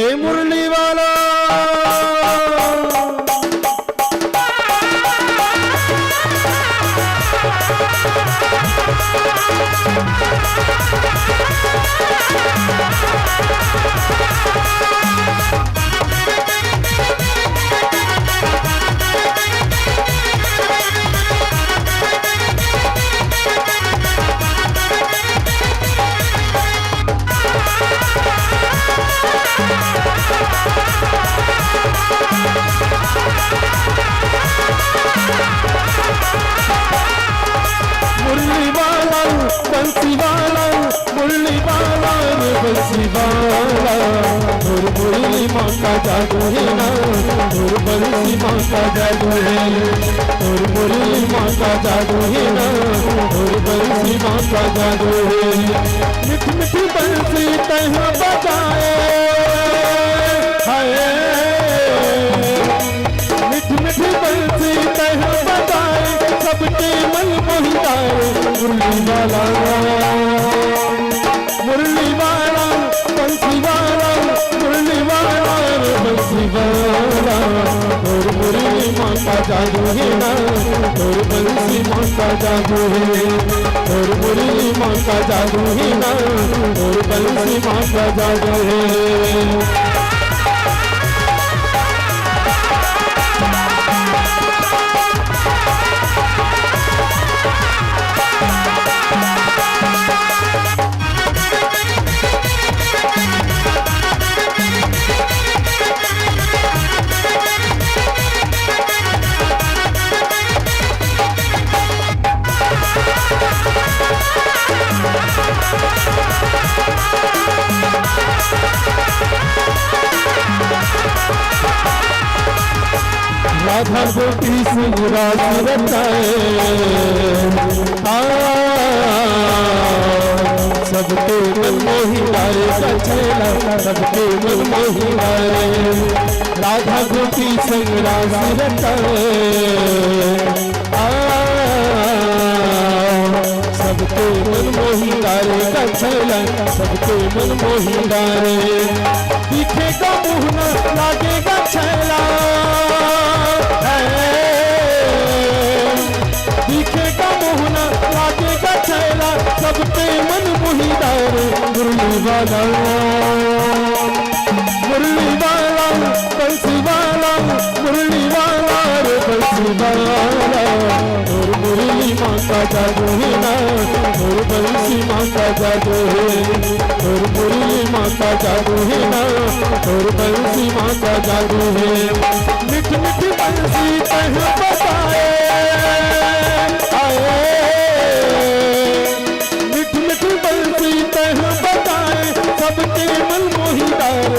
ए मुरली वाला बंसी वाला मुरली वाला बंसी वाला और मुरली माँ का जादू है ना और बंसी माँ का जादू है और मुरली माँ का जादू है ना और बंसी माँ का जादू है मिठी मिठी बंसी तहाँ बजाए हाय मिठी मिठी बंसी तहाँ बजाए सबके मन मोहिताए मुरली वाला बंसी वाला मुरली वाला बंसी वाला और मुरली माँ का जादू है ना और बंसी माँ का जादू है और मुरली माँ का जादू है ना और बंसी माँ का जादू है राधा गोपी सिंह राज रचाए सबके मन मोही लाए कछेला सबके मन मोही लाए राधा गोपी सिंह राज रचाए सबके मन मोही लाए कछेला सबके मन मोही लाए दिखेगा मुँह न लागेगा छैला दिखेगा मोहना लागेगा छैला सबके मन मोहिदार मुरली वाला बंसी वाला मुरली वाला रे बंसी वाला और मुरली माँ का जादू है ना और बंसी माँ का जादू है और मुरली माँ का जादू है ना और बंसी माँ का जादू है मिठ मिठ बंसी तह बताए मिठ मिठ बंसी तह बताए सबके मन मोहिदार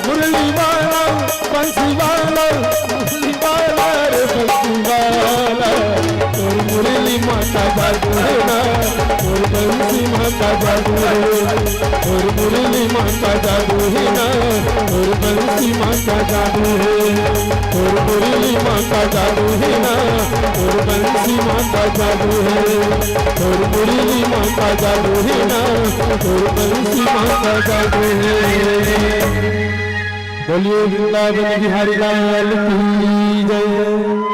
मुरली वाला बंसी वाला मुरली वाला रे बंसी वाला और मुरली माँ का जादू है ना और बंसी माँ का जादू है और मुरली माँ का जादू है ना और बंसी माँ का जादू है और मुरली माँ का जादू है ना और बंसी माँ का जादू है और मुरली माँ का जादू है ना और बंसी माँ का जादू है। बोलिए वृंदावन बिहारी लाल की जय।